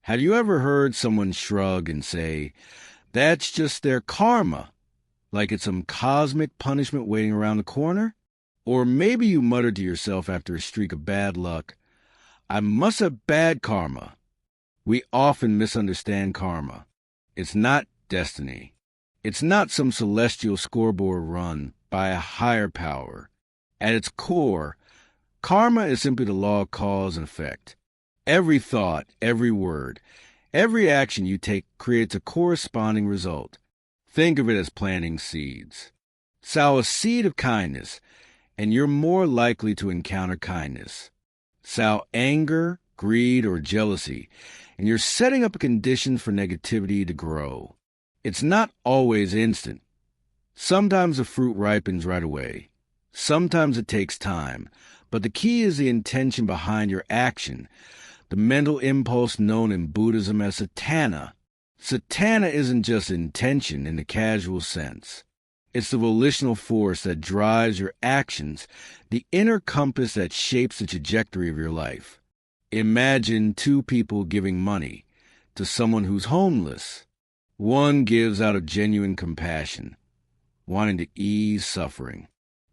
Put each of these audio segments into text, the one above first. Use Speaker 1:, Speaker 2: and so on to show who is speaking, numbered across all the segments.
Speaker 1: Have you ever heard someone shrug and say, that's just their karma, like it's some cosmic punishment waiting around the corner? Or maybe you muttered to yourself after a streak of bad luck, I must have bad karma. We often misunderstand karma. It's not destiny. It's not some celestial scoreboard run by a higher power. At its core, karma is simply the law of cause and effect. Every thought, every word, every action you take creates a corresponding result. Think of it as planting seeds. Sow a seed of kindness, and you're more likely to encounter kindness. Sow anger, greed, or jealousy, and you're setting up a condition for negativity to grow. It's not always instant. Sometimes the fruit ripens right away. Sometimes it takes time, but the key is the intention behind your action, the mental impulse known in Buddhism as 𝐶𝐻. 𝐶𝐻 isn't just intention in the casual sense. It's the volitional force that drives your actions, the inner compass that shapes the trajectory of your life. Imagine two people giving money to someone who's homeless. One gives out of genuine compassion, wanting to ease suffering.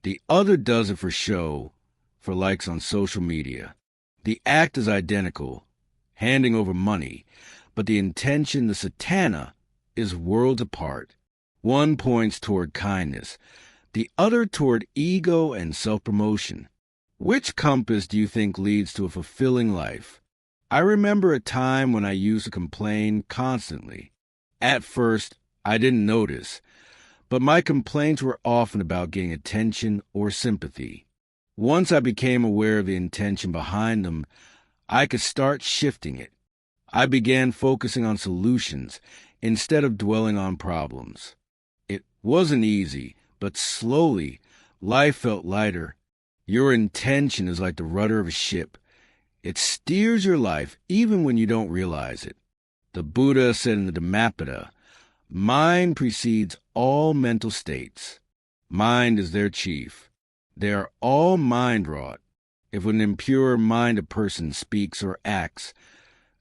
Speaker 1: The other does it for show, for likes on social media. The act is identical, handing over money, but the intention, the 𝐶𝐻, is worlds apart. One points toward kindness, the other toward ego and self-promotion. Which compass do you think leads to a fulfilling life? I remember a time when I used to complain constantly. At first, I didn't notice, but my complaints were often about getting attention or sympathy. Once I became aware of the intention behind them, I could start shifting it. I began focusing on solutions instead of dwelling on problems. It wasn't easy, but slowly, life felt lighter. Your intention is like the rudder of a ship. It steers your life even when you don't realize it. The Buddha said in the Dhammapada, mind precedes all mental states. Mind is their chief. They are all mind-wrought. If with an impure mind a person speaks or acts,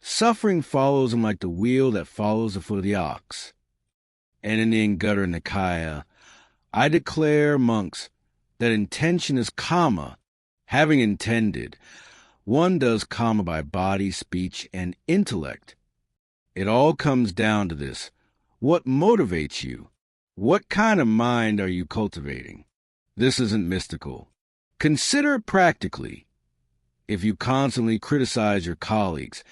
Speaker 1: suffering follows him like the wheel that follows the foot of the ox. And in the 𝐂𝐻𝐸 Nikaya, I declare, monks, that intention is karma. Having intended, one does karma by body, speech, and intellect. It all comes down to this. What motivates you? What kind of mind are you cultivating? This isn't mystical. Consider it practically. If you constantly criticize your colleagues,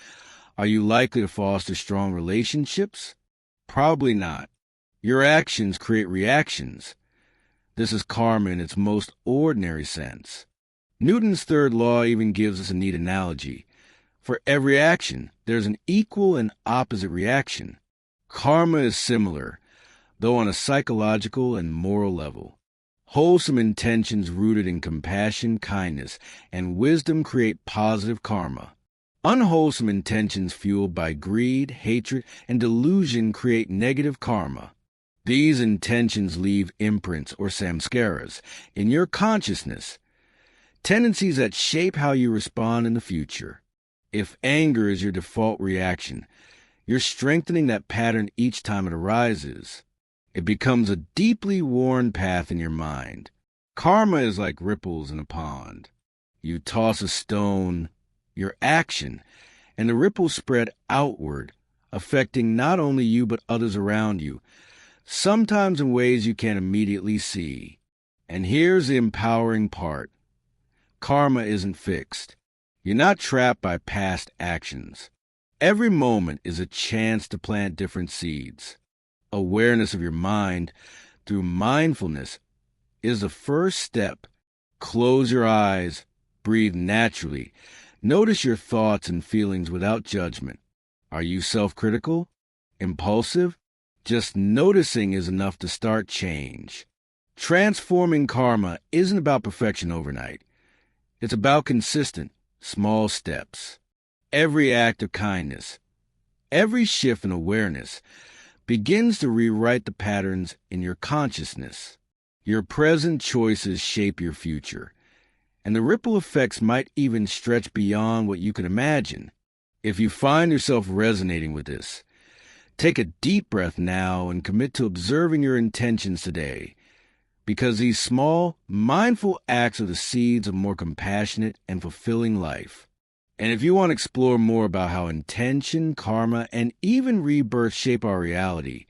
Speaker 1: are you likely to foster strong relationships? Probably not. Your actions create reactions. This is karma in its most ordinary sense. Newton's third law even gives us a neat analogy. For every action, there's an equal and opposite reaction. Karma is similar, though on a psychological and moral level. Wholesome intentions rooted in compassion, kindness, and wisdom create positive karma. Unwholesome intentions fueled by greed, hatred, and delusion create negative karma. These intentions leave imprints or samskaras in your consciousness, tendencies that shape how you respond in the future. If anger is your default reaction, you're strengthening that pattern each time it arises. It becomes a deeply worn path in your mind. Karma is like ripples in a pond. You toss a stone, your action, and the ripples spread outward, affecting not only you but others around you, sometimes in ways you can't immediately see. And here's the empowering part. Karma isn't fixed. You're not trapped by past actions. Every moment is a chance to plant different seeds. Awareness of your mind through mindfulness is the first step. Close your eyes, breathe naturally. Notice your thoughts and feelings without judgment. Are you self-critical? Impulsive? Just noticing is enough to start change. Transforming karma isn't about perfection overnight. It's about consistent, small steps. Every act of kindness, every shift in awareness begins to rewrite the patterns in your consciousness. Your present choices shape your future, and the ripple effects might even stretch beyond what you can imagine. If you find yourself resonating with this, take a deep breath now and commit to observing your intentions today, because these small, mindful acts are the seeds of more compassionate and fulfilling life. And if you want to explore more about how intention, karma, and even rebirth shape our reality,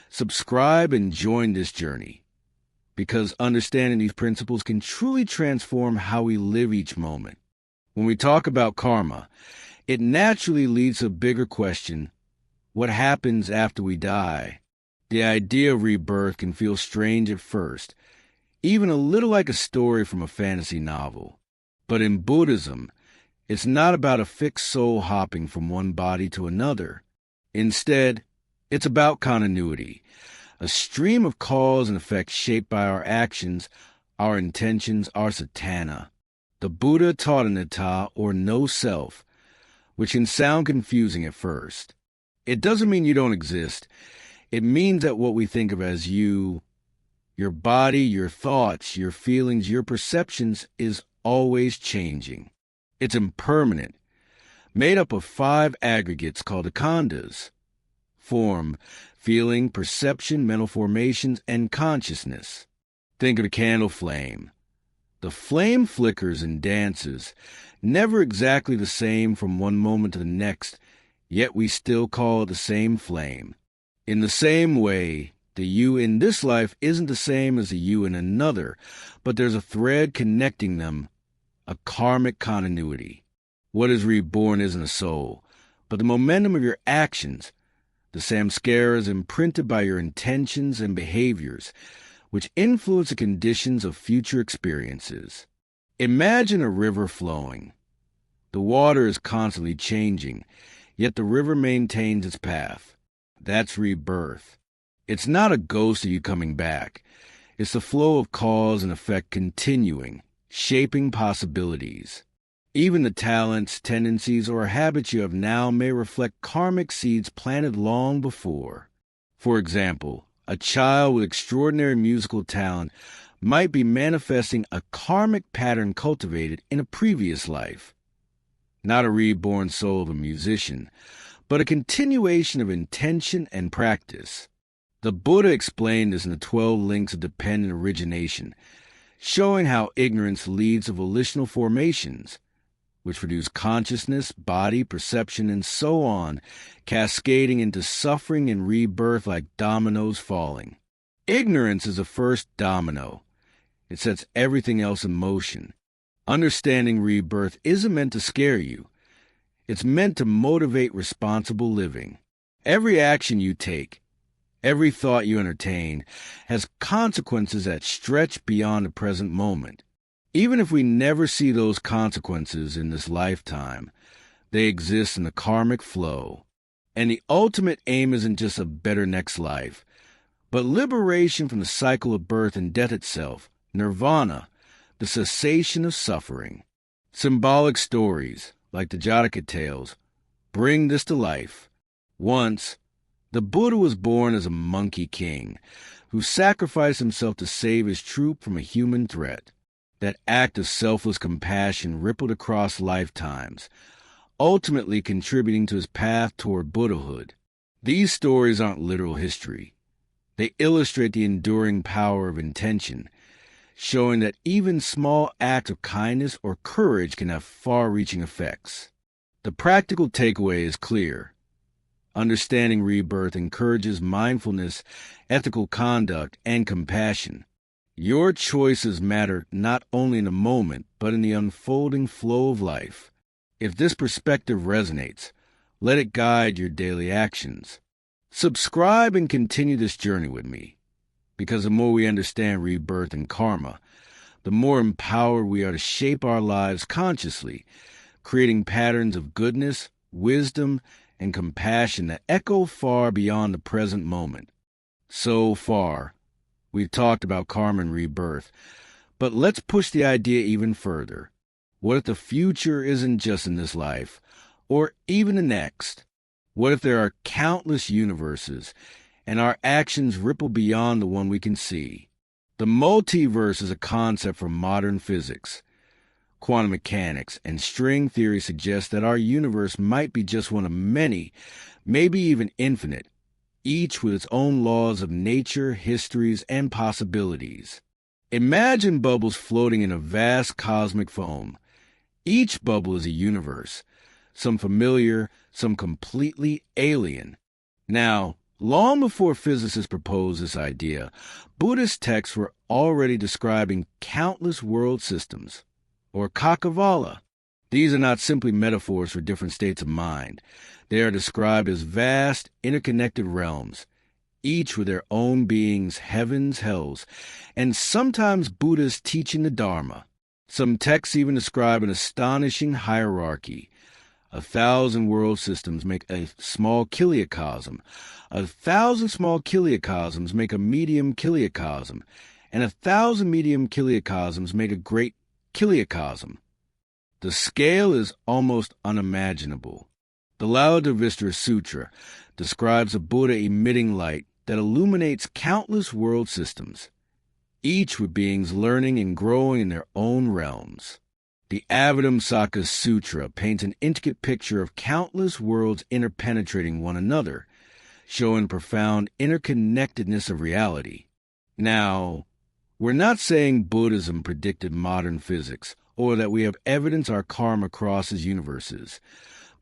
Speaker 1: subscribe and join this journey, because understanding these principles can truly transform how we live each moment. When we talk about karma, it naturally leads to a bigger question: what happens after we die? The idea of rebirth can feel strange at first, even a little like a story from a fantasy novel. But in Buddhism, it's not about a fixed soul hopping from one body to another. Instead, it's about continuity, a stream of cause and effect shaped by our actions, our intentions, our sadhana. The Buddha taught anatta, or no self, which can sound confusing at first. It doesn't mean you don't exist. It means that what we think of as you, your body, your thoughts, your feelings, your perceptions, is always changing. It's impermanent, made up of 5 aggregates called khandhas: form, feeling, perception, mental formations, and consciousness. Think of a candle flame. The flame flickers and dances, never exactly the same from one moment to the next, yet we still call it the same flame. In the same way, the you in this life isn't the same as the you in another, but there's a thread connecting them, a karmic continuity. What is reborn isn't a soul, but the momentum of your actions. The samskara is imprinted by your intentions and behaviors, which influence the conditions of future experiences. Imagine a river flowing. The water is constantly changing, yet the river maintains its path. That's rebirth. It's not a ghost of you coming back. It's the flow of cause and effect continuing, shaping possibilities. Even the talents, tendencies, or habits you have now may reflect karmic seeds planted long before. For example, a child with extraordinary musical talent might be manifesting a karmic pattern cultivated in a previous life. Not a reborn soul of a musician, but a continuation of intention and practice. The Buddha explained this in the 12 links of dependent origination, showing how ignorance leads to volitional formations, which produce consciousness, body, perception, and so on, cascading into suffering and rebirth like dominoes falling. Ignorance is the first domino. It sets everything else in motion. Understanding rebirth isn't meant to scare you. It's meant to motivate responsible living. Every action you take, every thought you entertain, has consequences that stretch beyond the present moment. Even if we never see those consequences in this lifetime, they exist in the karmic flow. And the ultimate aim isn't just a better next life, but liberation from the cycle of birth and death itself, nirvana, the cessation of suffering. Symbolic stories, like the Jataka tales, bring this to life. Once, the Buddha was born as a monkey king who sacrificed himself to save his troop from a human threat. That act of selfless compassion rippled across lifetimes, ultimately contributing to his path toward Buddhahood. These stories aren't literal history. They illustrate the enduring power of intention, showing that even small acts of kindness or courage can have far-reaching effects. The practical takeaway is clear. Understanding rebirth encourages mindfulness, ethical conduct, and compassion. Your choices matter not only in the moment, but in the unfolding flow of life. If this perspective resonates, let it guide your daily actions. Subscribe and continue this journey with me, because the more we understand rebirth and karma, the more empowered we are to shape our lives consciously, creating patterns of goodness, wisdom, and compassion that echo far beyond the present moment. So far, we've talked about karma and rebirth, but let's push the idea even further. What if the future isn't just in this life, or even the next? What if there are countless universes, and our actions ripple beyond the one we can see? The multiverse is a concept from modern physics, Quantum mechanics and string theory suggest that our universe might be just one of many, maybe even infinite, each with its own laws of nature, histories, and possibilities. Imagine bubbles floating in a vast cosmic foam. Each bubble is a universe, some familiar, some completely alien. Now, long before physicists proposed this idea, Buddhist texts were already describing countless world systems, or 𝐂𝐴𝐽𝐽𝐽𝐿a. These are not simply metaphors for different states of mind. They are described as vast, interconnected realms, each with their own beings, heavens, hells, and sometimes Buddhas teaching the Dharma. Some texts even describe an astonishing hierarchy. 1,000 world systems make a small 𝐂𝐴𝐽𝐽𝐽. 1,000 small 𝐂𝐴𝐽𝐽𝐽s make a medium 𝐂𝐴𝐽𝐽, and 1,000 medium 𝐂𝐴𝐽𝐽s make a great 𝐂𝐴𝐽𝐽. The scale is almost unimaginable. The Lotus Sutra describes a Buddha emitting light that illuminates countless world systems, each with beings learning and growing in their own realms. The Āvadamsaka Sutra paints an intricate picture of countless worlds interpenetrating one another, showing profound interconnectedness of reality. Now, we're not saying Buddhism predicted modern physics, or that we have evidence our karma crosses universes,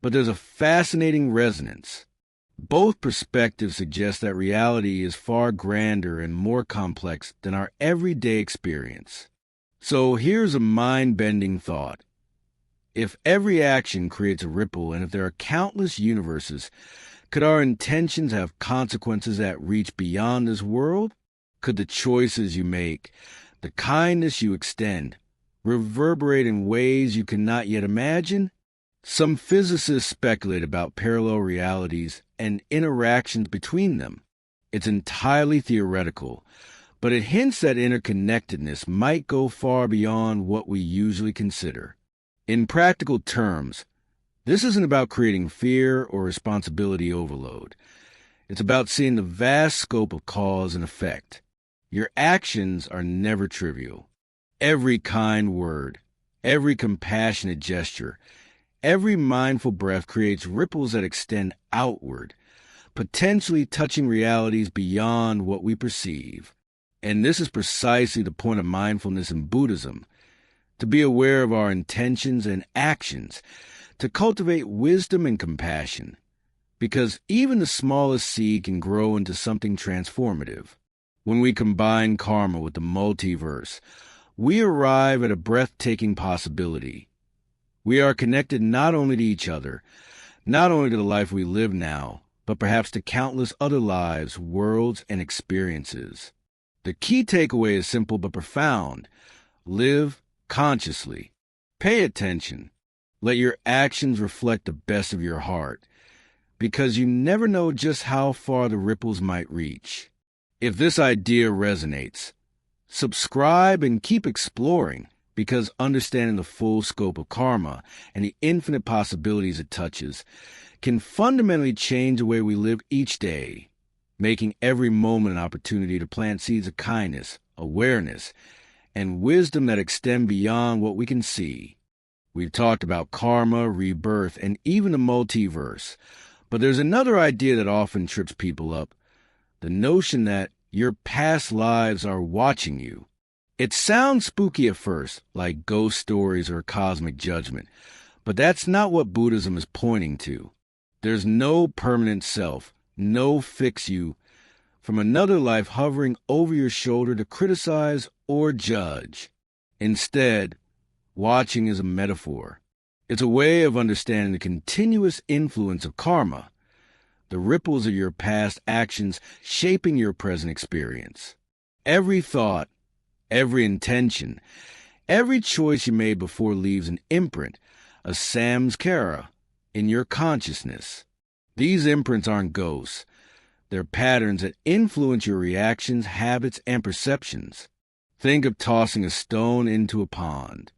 Speaker 1: but there's a fascinating resonance. Both perspectives suggest that reality is far grander and more complex than our everyday experience. So here's a mind-bending thought. If every action creates a ripple, and if there are countless universes, could our intentions have consequences that reach beyond this world? Could the choices you make, the kindness you extend, reverberate in ways you cannot yet imagine? Some physicists speculate about parallel realities and interactions between them. It's entirely theoretical, but it hints that interconnectedness might go far beyond what we usually consider. In practical terms, this isn't about creating fear or responsibility overload. It's about seeing the vast scope of cause and effect. Your actions are never trivial. Every kind word, every compassionate gesture, every mindful breath creates ripples that extend outward, potentially touching realities beyond what we perceive. And this is precisely the point of mindfulness in Buddhism, to be aware of our intentions and actions, to cultivate wisdom and compassion, because even the smallest seed can grow into something transformative. When we combine karma with the multiverse, we arrive at a breathtaking possibility. We are connected not only to each other, not only to the life we live now, but perhaps to countless other lives, worlds, and experiences. The key takeaway is simple but profound. Live consciously. Pay attention. Let your actions reflect the best of your heart, because you never know just how far the ripples might reach. If this idea resonates, subscribe and keep exploring, because understanding the full scope of karma and the infinite possibilities it touches can fundamentally change the way we live each day, making every moment an opportunity to plant seeds of kindness, awareness, and wisdom that extend beyond what we can see. We've talked about karma, rebirth, and even the multiverse, but there's another idea that often trips people up, the notion that your past lives are watching you. It sounds spooky at first, like ghost stories or cosmic judgment, but that's not what Buddhism is pointing to. There's no permanent self, no fix you from another life hovering over your shoulder to criticize or judge. Instead, watching is a metaphor. It's a way of understanding the continuous influence of karma, the ripples of your past actions shaping your present experience. Every thought, every intention, every choice you made before leaves an imprint, a 𝐂𝐚𝐧𝐬𝐞, in your consciousness. These imprints aren't ghosts. They're patterns that influence your reactions, habits, and perceptions. Think of tossing a stone into a pond.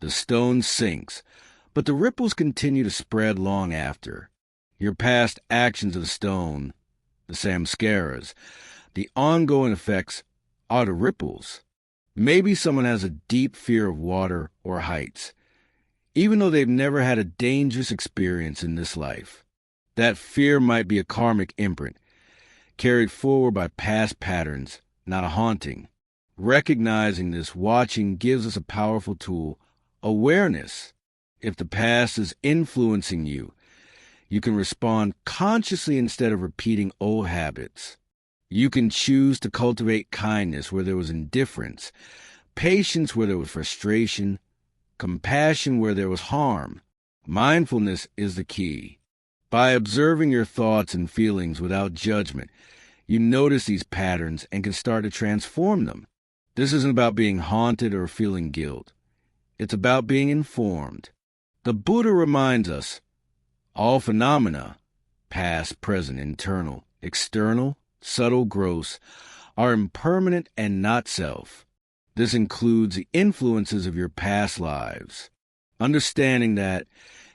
Speaker 1: The stone sinks, but the ripples continue to spread long after. Your past actions of the stone, the 𝐂𝐚𝐧𝐬𝐞s, the ongoing effects are the ripples. Maybe someone has a deep fear of water or heights. even though they've never had a dangerous experience in this life. That fear might be a karmic imprint, carried forward by past patterns, not a haunting. Recognizing this watching gives us a powerful tool, awareness. If the past is influencing you, you can respond consciously instead of repeating old habits. You can choose to cultivate kindness where there was indifference, patience where there was frustration, compassion where there was harm. Mindfulness is the key. By observing your thoughts and feelings without judgment, you notice these patterns and can start to transform them. This isn't about being haunted or feeling guilt. It's about being informed. The Buddha reminds us, all phenomena, past, present, internal, external, subtle, gross, are impermanent and not self. This includes the influences of your past lives. Understanding that,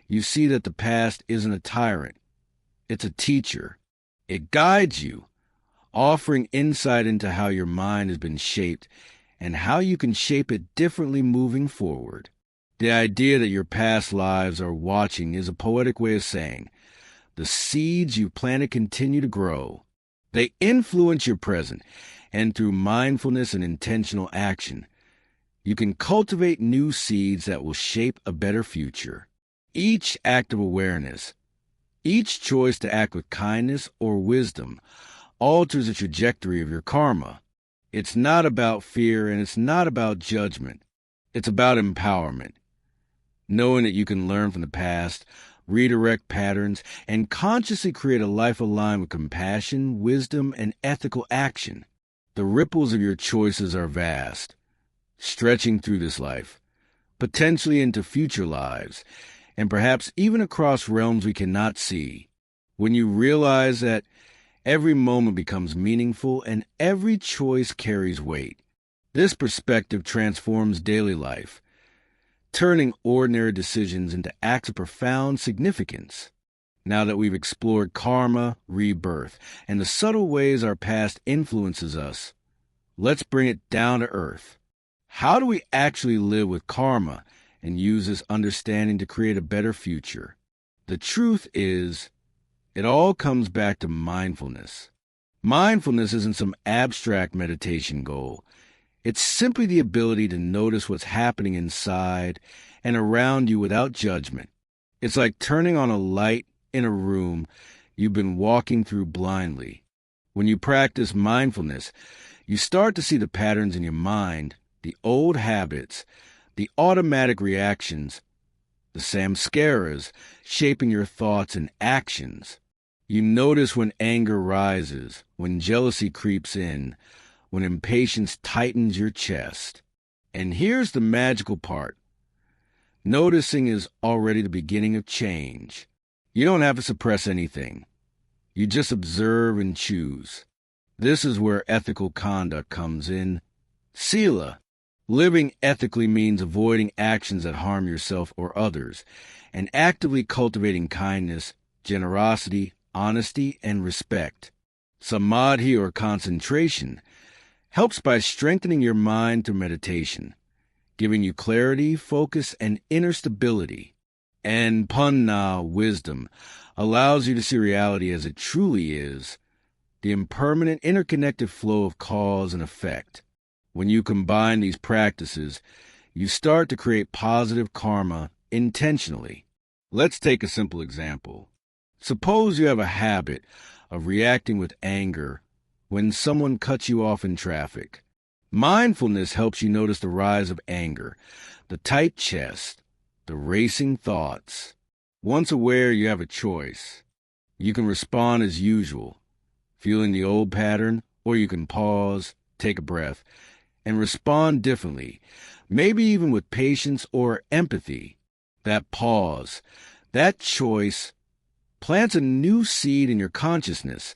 Speaker 1: you see that the past isn't a tyrant. It's a teacher. It guides you, offering insight into how your mind has been shaped and how you can shape it differently moving forward. The idea that your past lives are watching is a poetic way of saying, the seeds you planted continue to grow. They influence your present, and through mindfulness and intentional action, you can cultivate new seeds that will shape a better future. Each act of awareness, each choice to act with kindness or wisdom, alters the trajectory of your karma. It's not about fear and it's not about judgment. It's about empowerment. Knowing that you can learn from the past, redirect patterns, and consciously create a life aligned with compassion, wisdom, and ethical action. The ripples of your choices are vast, stretching through this life, potentially into future lives, and perhaps even across realms we cannot see. When you realize that every moment becomes meaningful and every choice carries weight, this perspective transforms daily life, turning ordinary decisions into acts of profound significance. Now that we've explored karma, rebirth, and the subtle ways our past influences us, let's bring it down to earth. How do we actually live with karma and use this understanding to create a better future? The truth is, it all comes back to mindfulness. Mindfulness isn't some abstract meditation goal. It's simply the ability to notice what's happening inside and around you without judgment. It's like turning on a light in a room you've been walking through blindly. When you practice mindfulness, you start to see the patterns in your mind, the old habits, the automatic reactions, the samskaras shaping your thoughts and actions. You notice when anger rises, when jealousy creeps in, when impatience tightens your chest. And here's the magical part. Noticing is already the beginning of change. You don't have to suppress anything. You just observe and choose. This is where ethical conduct comes in. Sila. Living ethically means avoiding actions that harm yourself or others, and actively cultivating kindness, generosity, honesty, and respect. Samadhi, or concentration, helps by strengthening your mind through meditation, giving you clarity, focus, and inner stability. And panna, wisdom, allows you to see reality as it truly is, the impermanent, interconnected flow of cause and effect. When you combine these practices, you start to create positive karma intentionally. Let's take a simple example. Suppose you have a habit of reacting with anger when someone cuts you off in traffic. Mindfulness helps you notice the rise of anger, the tight chest, the racing thoughts. Once aware, you have a choice. You can respond as usual, feeling the old pattern, or you can pause, take a breath, and respond differently, maybe even with patience or empathy. That pause, that choice, plants a new seed in your consciousness,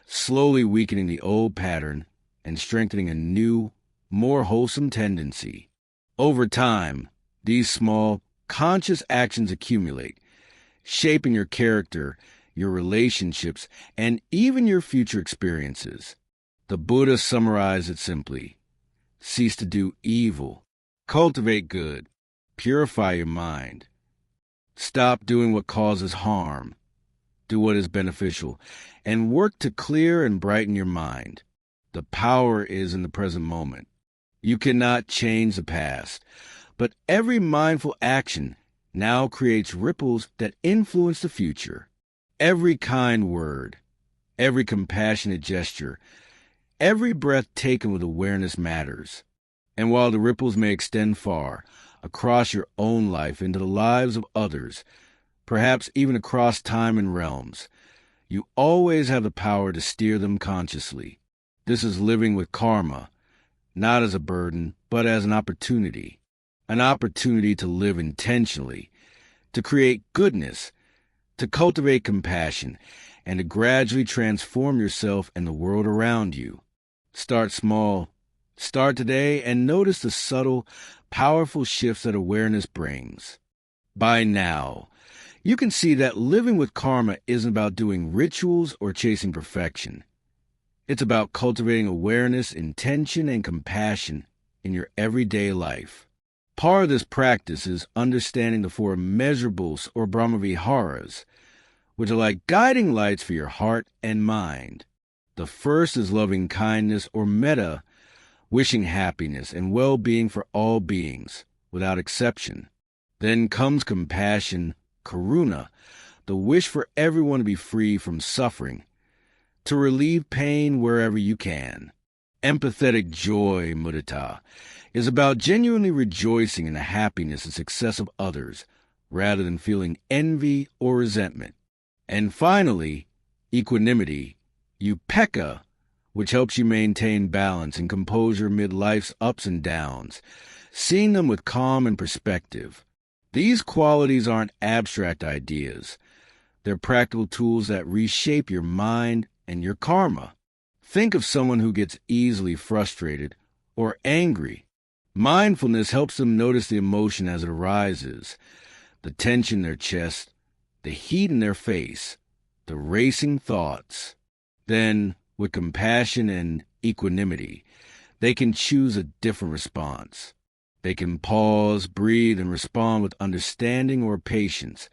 Speaker 1: slowly weakening the old pattern and strengthening a new, more wholesome tendency. Over time, these small, conscious actions accumulate, shaping your character, your relationships, and even your future experiences. The Buddha summarized it simply. Cease to do evil, cultivate good, purify your mind, Stop doing what causes harm. Do what is beneficial, and work to clear and brighten your mind. The power is in the present moment. You cannot change the past, but every mindful action now creates ripples that influence the future. Every kind word, every compassionate gesture, every breath taken with awareness matters. And while the ripples may extend far, across your own life into the lives of others, perhaps even across time and realms, you always have the power to steer them consciously. This is living with karma, not as a burden, but as an opportunity to live intentionally, to create goodness, to cultivate compassion, and to gradually transform yourself and the world around you. Start small. Start today and notice the subtle, powerful shifts that awareness brings. By now, you can see that living with karma isn't about doing rituals or chasing perfection. It's about cultivating awareness, intention, and compassion in your everyday life. Part of this practice is understanding the four immeasurables or Brahmaviharas, which are like guiding lights for your heart and mind. The first is loving kindness or metta, wishing happiness and well-being for all beings, without exception. Then comes compassion, karuna, the wish for everyone to be free from suffering, to relieve pain wherever you can. Empathetic joy, mudita, is about genuinely rejoicing in the happiness and success of others, rather than feeling envy or resentment. And finally, equanimity, upekkha, which helps you maintain balance and composure amid life's ups and downs, seeing them with calm and perspective. These qualities aren't abstract ideas. They're practical tools that reshape your mind and your karma. Think of someone who gets easily frustrated or angry. Mindfulness helps them notice the emotion as it arises, the tension in their chest, the heat in their face, the racing thoughts. Then, with compassion and equanimity, they can choose a different response. They can pause, breathe, and respond with understanding or patience,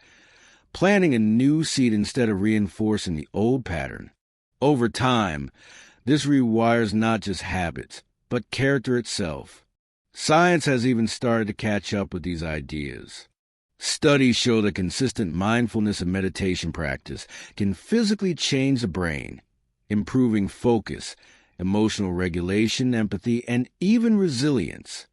Speaker 1: planting a new seed instead of reinforcing the old pattern. Over time, this rewires not just habits, but character itself. Science has even started to catch up with these ideas. Studies show that consistent mindfulness and meditation practice can physically change the brain, improving focus, emotional regulation, empathy, and even resilience.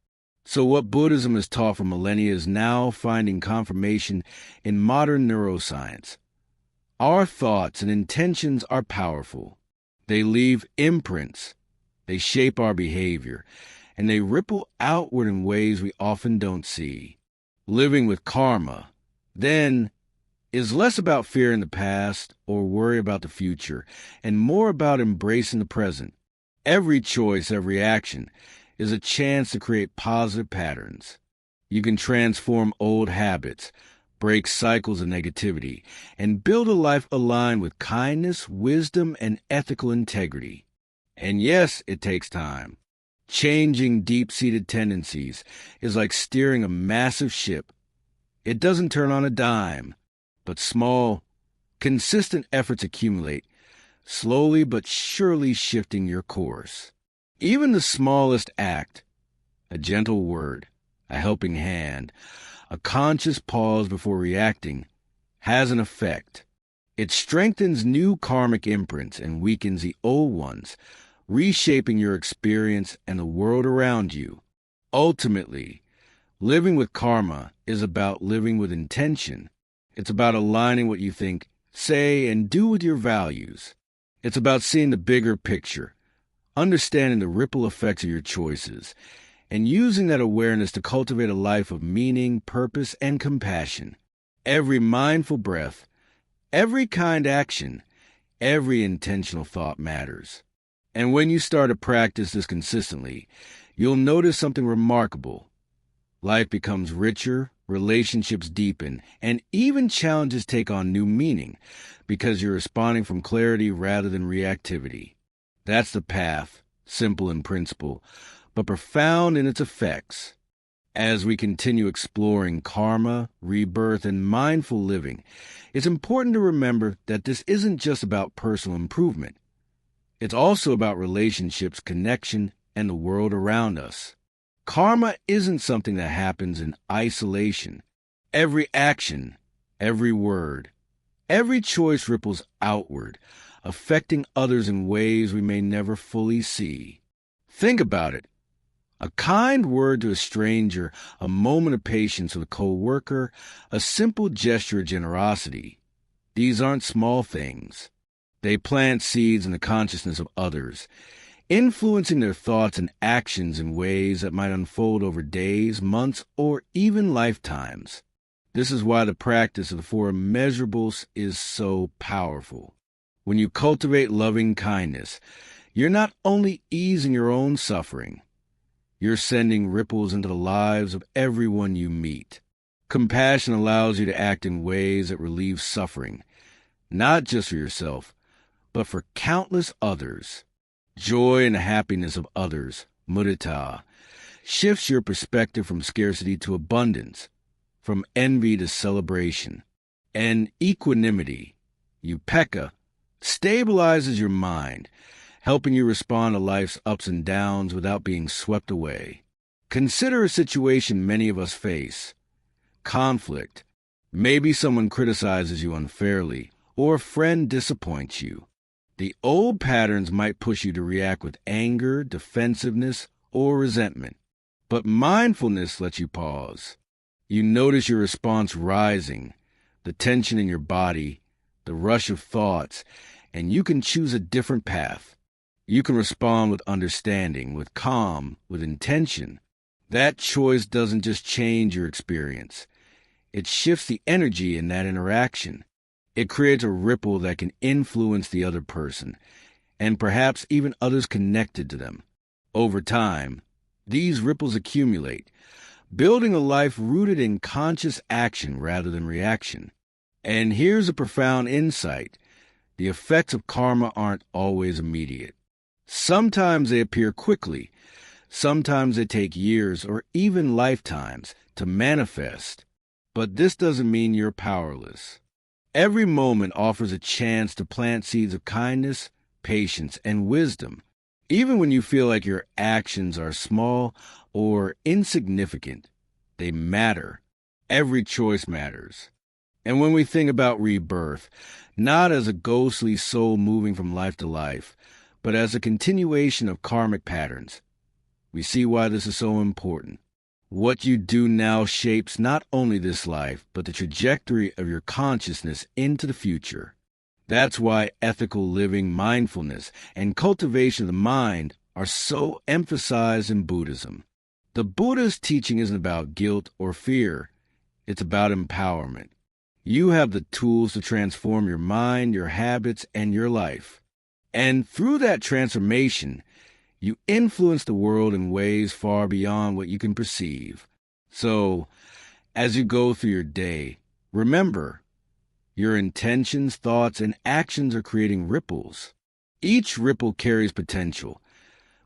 Speaker 1: So what Buddhism has taught for millennia is now finding confirmation in modern neuroscience. Our thoughts and intentions are powerful. They leave imprints, they shape our behavior, and they ripple outward in ways we often don't see. Living with karma, then, is less about fearing the past or worry about the future, and more about embracing the present. Every choice, every action, is a chance to create positive patterns. You can transform old habits, break cycles of negativity, and build a life aligned with kindness, wisdom, and ethical integrity. And yes, it takes time. Changing deep-seated tendencies is like steering a massive ship. It doesn't turn on a dime, but small, consistent efforts accumulate, slowly but surely shifting your course. Even the smallest act, a gentle word, a helping hand, a conscious pause before reacting, has an effect. It strengthens new karmic imprints and weakens the old ones, reshaping your experience and the world around you. Ultimately, living with karma is about living with intention. It's about aligning what you think, say, and do with your values. It's about seeing the bigger picture, understanding the ripple effects of your choices, and using that awareness to cultivate a life of meaning, purpose, and compassion. Every mindful breath, every kind action, every intentional thought matters. And when you start to practice this consistently, you'll notice something remarkable. Life becomes richer, relationships deepen, and even challenges take on new meaning because you're responding from clarity rather than reactivity. That's the path, simple in principle, but profound in its effects. As we continue exploring karma, rebirth, and mindful living, it's important to remember that this isn't just about personal improvement. It's also about relationships, connection, and the world around us. Karma isn't something that happens in isolation. Every action, every word, every choice ripples outward, affecting others in ways we may never fully see. Think about it. A kind word to a stranger, a moment of patience with a co-worker, a simple gesture of generosity. These aren't small things. They plant seeds in the consciousness of others, influencing their thoughts and actions in ways that might unfold over days, months, or even lifetimes. This is why the practice of the four immeasurables is so powerful. When you cultivate loving kindness, you're not only easing your own suffering, you're sending ripples into the lives of everyone you meet. Compassion allows you to act in ways that relieve suffering, not just for yourself, but for countless others. Joy and happiness of others, mudita, shifts your perspective from scarcity to abundance, from envy to celebration. And equanimity, upekkha, stabilizes your mind, helping you respond to life's ups and downs without being swept away. Consider a situation many of us face. Conflict. Maybe someone criticizes you unfairly, or a friend disappoints you. The old patterns might push you to react with anger, defensiveness, or resentment. But mindfulness lets you pause. You notice your response rising, the tension in your body, the rush of thoughts, and you can choose a different path. You can respond with understanding, with calm, with intention. That choice doesn't just change your experience. It shifts the energy in that interaction. It creates a ripple that can influence the other person, and perhaps even others connected to them. Over time, these ripples accumulate, building a life rooted in conscious action rather than reaction. And here's a profound insight. The effects of karma aren't always immediate. Sometimes they appear quickly. Sometimes they take years or even lifetimes to manifest. But this doesn't mean you're powerless. Every moment offers a chance to plant seeds of kindness, patience, and wisdom. Even when you feel like your actions are small or insignificant, they matter. Every choice matters. And when we think about rebirth, not as a ghostly soul moving from life to life, but as a continuation of karmic patterns, we see why this is so important. What you do now shapes not only this life, but the trajectory of your consciousness into the future. That's why ethical living, mindfulness, and cultivation of the mind are so emphasized in Buddhism. The Buddhist teaching isn't about guilt or fear. It's about empowerment. You have the tools to transform your mind, your habits, and your life. And through that transformation, you influence the world in ways far beyond what you can perceive. So, as you go through your day, remember, your intentions, thoughts, and actions are creating ripples. Each ripple carries potential.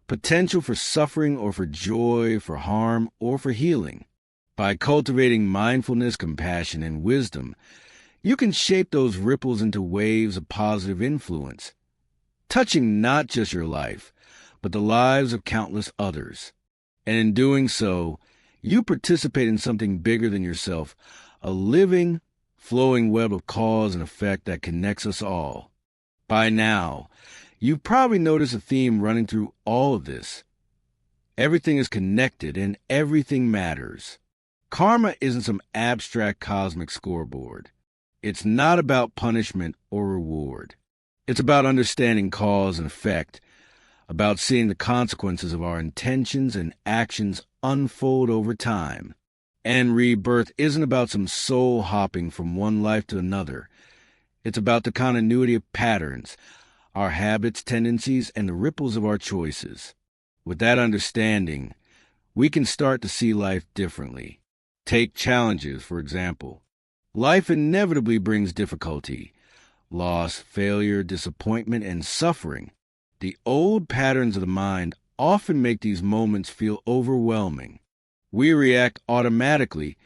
Speaker 1: Potential for suffering or for joy, for harm, or for healing. By cultivating mindfulness, compassion, and wisdom, you can shape those ripples into waves of positive influence, touching not just your life, but the lives of countless others. And in doing so, you participate in something bigger than yourself, a living, flowing web of cause and effect that connects us all. By now, you've probably noticed a theme running through all of this. Everything is connected and everything matters. Karma isn't some abstract cosmic scoreboard. It's not about punishment or reward. It's about understanding cause and effect, about seeing the consequences of our intentions and actions unfold over time. And rebirth isn't about some soul hopping from one life to another. It's about the continuity of patterns, our habits, tendencies, and the ripples of our choices. With that understanding, we can start to see life differently. Take challenges, for example. Life inevitably brings difficulty, loss, failure, disappointment, and suffering. The old patterns of the mind often make these moments feel overwhelming. We react automatically.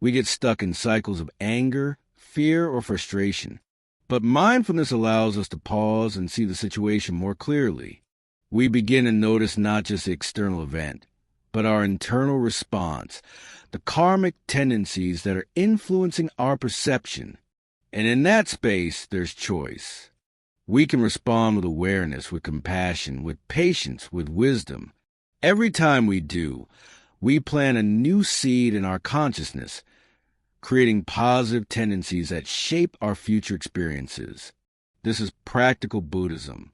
Speaker 1: We get stuck in cycles of anger, fear, or frustration. But mindfulness allows us to pause and see the situation more clearly. We begin to notice not just the external event, but our internal response, the karmic tendencies that are influencing our perception. And in that space, there's choice. We can respond with awareness, with compassion, with patience, with wisdom. Every time we do, we plant a new seed in our consciousness, creating positive tendencies that shape our future experiences. This is practical Buddhism.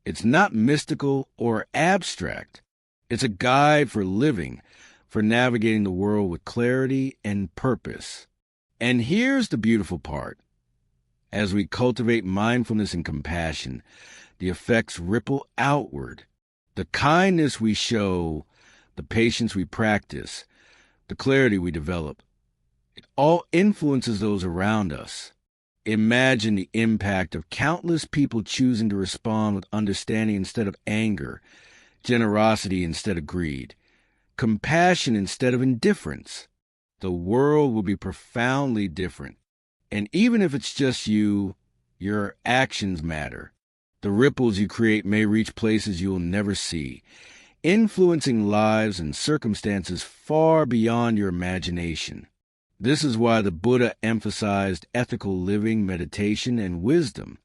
Speaker 1: It's not mystical or abstract. It's a guide for living, for navigating the world with clarity and purpose. And here's the beautiful part. As we cultivate mindfulness and compassion, the effects ripple outward. The kindness we show, the patience we practice, the clarity we develop, it all influences those around us. Imagine the impact of countless people choosing to respond with understanding instead of anger, generosity instead of greed, compassion instead of indifference. The world will be profoundly different. And even if it's just you, your actions matter. The ripples you create may reach places you'll never see, influencing lives and circumstances far beyond your imagination. This is why the Buddha emphasized ethical living, meditation, and wisdom.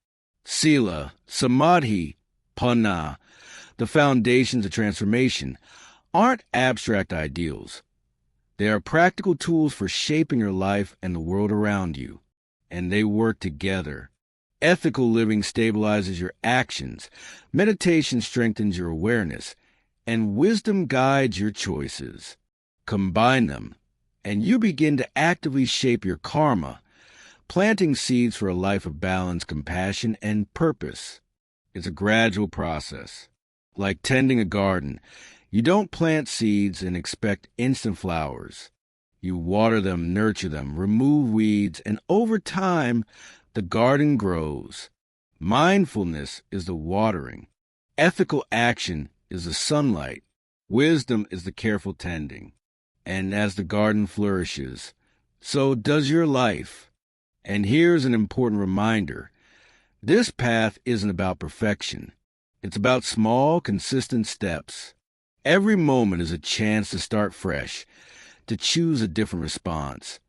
Speaker 1: Sila, samadhi, panna, the foundations of transformation, aren't abstract ideals. They are practical tools for shaping your life and the world around you, and they work together. Ethical living stabilizes your actions, meditation strengthens your awareness, and wisdom guides your choices. Combine them, and you begin to actively shape your karma, planting seeds for a life of balance, compassion, and purpose. It's a gradual process. Like tending a garden, you don't plant seeds and expect instant flowers. You water them, nurture them, remove weeds, and over time, the garden grows. Mindfulness is the watering. Ethical action is the sunlight. Wisdom is the careful tending. And as the garden flourishes, so does your life. And here's an important reminder. This path isn't about perfection. It's about small, consistent steps. Every moment is a chance to start fresh, to choose a different response,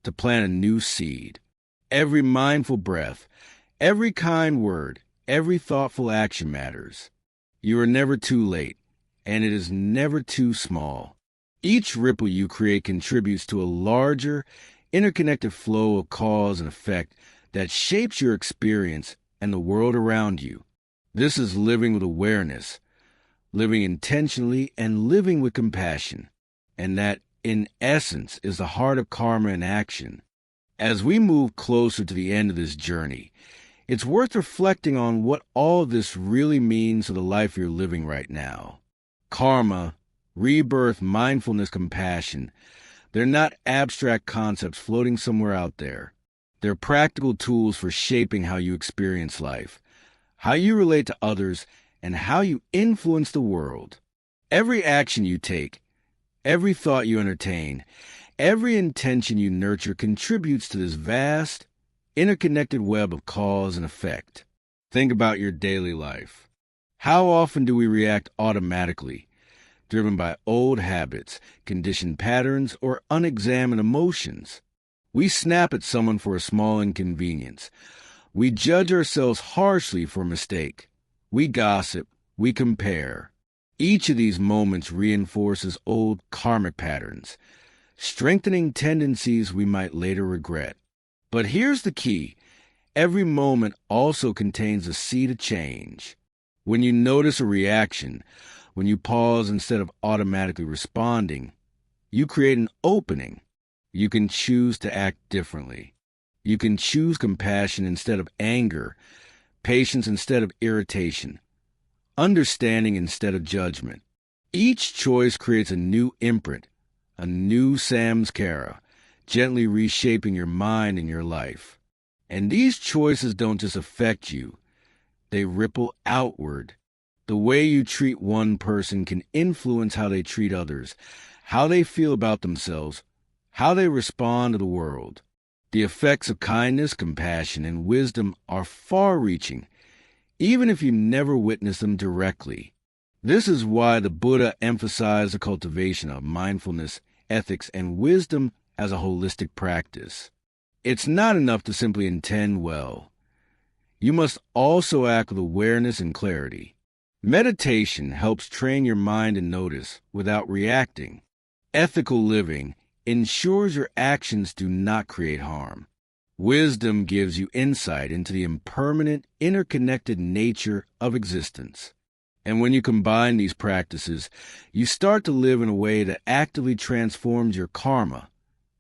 Speaker 1: to plant a new seed. Every mindful breath, every kind word, every thoughtful action matters. You are never too late, and it is never too small. Each ripple you create contributes to a larger, interconnected flow of cause and effect that shapes your experience and the world around you. This is living with awareness, living intentionally, and living with compassion. And that, in essence, is the heart of karma in action. As we move closer to the end of this journey, it's worth reflecting on what all of this really means to the life you're living right now. Karma, rebirth, mindfulness, compassion, they're not abstract concepts floating somewhere out there. They're practical tools for shaping how you experience life, how you relate to others, and how you influence the world. Every action you take, every thought you entertain, every intention you nurture contributes to this vast, interconnected web of cause and effect. Think about your daily life. How often do we react automatically, driven by old habits, conditioned patterns, or unexamined emotions? We snap at someone for a small inconvenience. We judge ourselves harshly for a mistake. We gossip. We compare. Each of these moments reinforces old karmic patterns, strengthening tendencies we might later regret. But here's the key. Every moment also contains a seed of change. When you notice a reaction, when you pause instead of automatically responding, you create an opening. You can choose to act differently. You can choose compassion instead of anger, patience instead of irritation, understanding instead of judgment. Each choice creates a new imprint, a new 𝐂𝐚𝐬𝐴, gently reshaping your mind and your life. And these choices don't just affect you, they ripple outward. The way you treat one person can influence how they treat others, how they feel about themselves, how they respond to the world. The effects of kindness, compassion, and wisdom are far-reaching, even if you never witness them directly. This is why the Buddha emphasized the cultivation of mindfulness, ethics, and wisdom as a holistic practice. It's not enough to simply intend well. You must also act with awareness and clarity. Meditation helps train your mind to notice without reacting. Ethical living ensures your actions do not create harm. Wisdom gives you insight into the impermanent, interconnected nature of existence. And when you combine these practices, you start to live in a way that actively transforms your karma,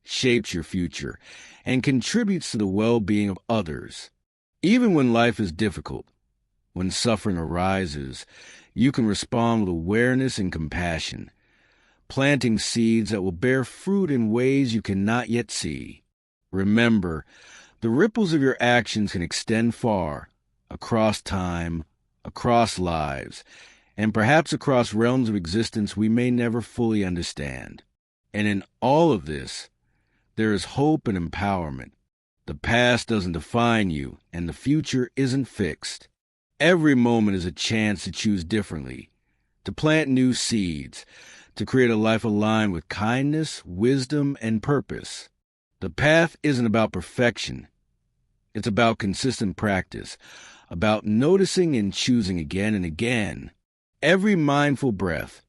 Speaker 1: shapes your future, and contributes to the well-being of others. Even when life is difficult, when suffering arises, you can respond with awareness and compassion, planting seeds that will bear fruit in ways you cannot yet see. Remember, the ripples of your actions can extend far, across time, across lives, and perhaps across realms of existence we may never fully understand. And in all of this, there is hope and empowerment. The past doesn't define you, and the future isn't fixed. Every moment is a chance to choose differently, to plant new seeds, to create a life aligned with kindness, wisdom, and purpose. The path isn't about perfection. It's about consistent practice, about noticing and choosing again and again. Every mindful breath,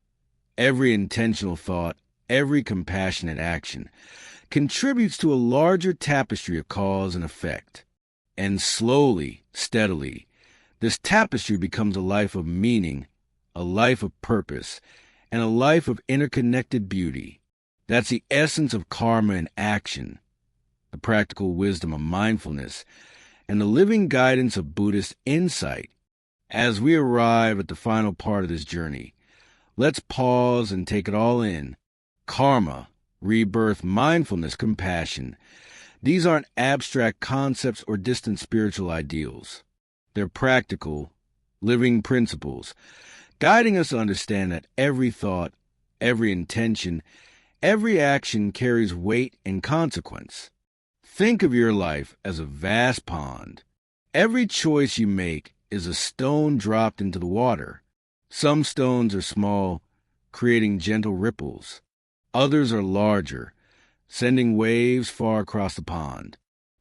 Speaker 1: every intentional thought, every compassionate action contributes to a larger tapestry of cause and effect. And slowly, steadily, this tapestry becomes a life of meaning, a life of purpose, and a life of interconnected beauty. That's the essence of karma in action, the practical wisdom of mindfulness, and the living guidance of Buddhist insight. As we arrive at the final part of this journey, let's pause and take it all in. Karma, rebirth, mindfulness, compassion. These aren't abstract concepts or distant spiritual ideals. They're practical, living principles, guiding us to understand that every thought, every intention, every action carries weight and consequence. Think of your life as a vast pond. Every choice you make is a stone dropped into the water. Some stones are small, creating gentle ripples. Others are larger, sending waves far across the pond.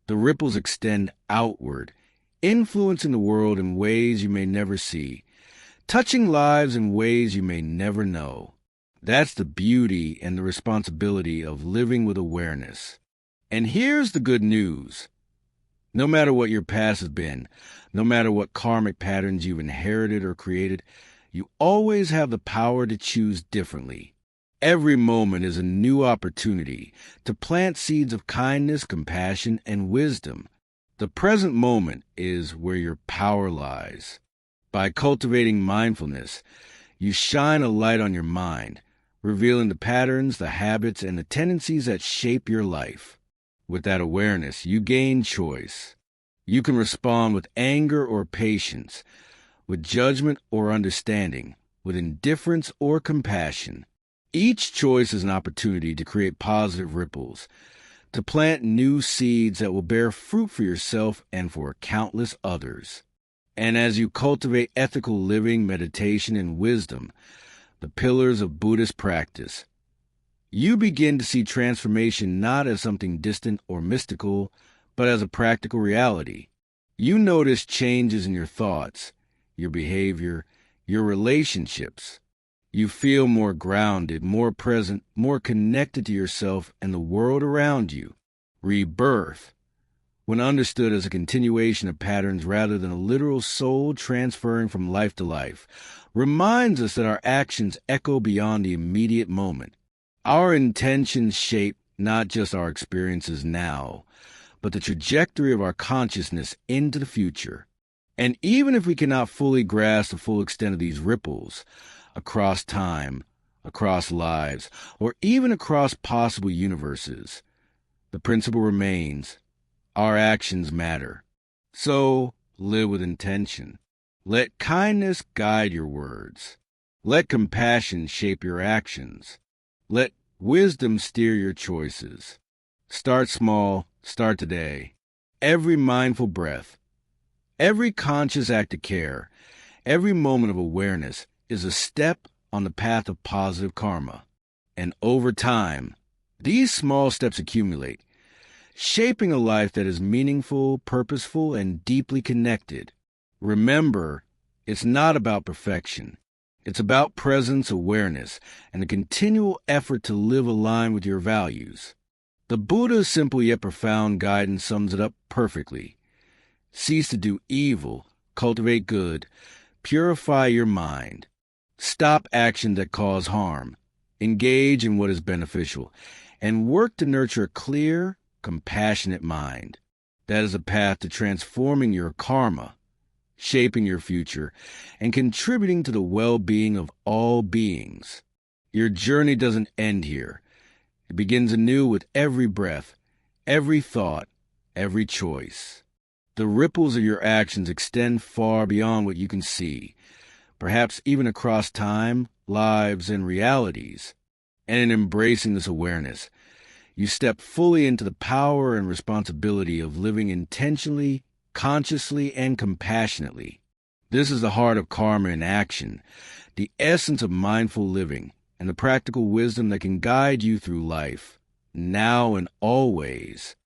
Speaker 1: The ripples extend outward, influencing the world in ways you may never see, touching lives in ways you may never know. That's the beauty and the responsibility of living with awareness. And here's the good news. No matter what your past has been, no matter what karmic patterns you've inherited or created, you always have the power to choose differently. Every moment is a new opportunity to plant seeds of kindness, compassion, and wisdom. The present moment is where your power lies. By cultivating mindfulness, you shine a light on your mind, revealing the patterns, the habits, and the tendencies that shape your life. With that awareness, you gain choice. You can respond with anger or patience, with judgment or understanding, with indifference or compassion. Each choice is an opportunity to create positive ripples, to plant new seeds that will bear fruit for yourself and for countless others. And as you cultivate ethical living, meditation, and wisdom, the pillars of Buddhist practice, you begin to see transformation not as something distant or mystical, but as a practical reality. You notice changes in your thoughts, your behavior, your relationships. You feel more grounded, more present, more connected to yourself and the world around you. Rebirth, when understood as a continuation of patterns rather than a literal soul transferring from life to life, reminds us that our actions echo beyond the immediate moment. Our intentions shape not just our experiences now, but the trajectory of our consciousness into the future. And even if we cannot fully grasp the full extent of these ripples, across time, across lives, or even across possible universes, the principle remains: our actions matter. So, live with intention. Let kindness guide your words. Let compassion shape your actions. Let Wisdom steer your choices. Start small, start today. Every mindful breath, every conscious act of care, every moment of awareness is a step on the path of positive karma. And over time, these small steps accumulate, shaping a life that is meaningful, purposeful, and deeply connected. Remember, it's not about perfection. It's about presence, awareness, and a continual effort to live aligned with your values. The Buddha's simple yet profound guidance sums it up perfectly. Cease to do evil, cultivate good, purify your mind. Stop actions that cause harm, engage in what is beneficial, and work to nurture a clear, compassionate mind. That is a path to transforming your karma, shaping your future, and contributing to the well-being of all beings. Your journey doesn't end here. It begins anew with every breath, every thought, every choice. The ripples of your actions extend far beyond what you can see, perhaps even across time, lives, and realities. And in embracing this awareness, you step fully into the power and responsibility of living intentionally, consciously, and compassionately. This is the heart of karma in action, the essence of mindful living, and the practical wisdom that can guide you through life, now and always.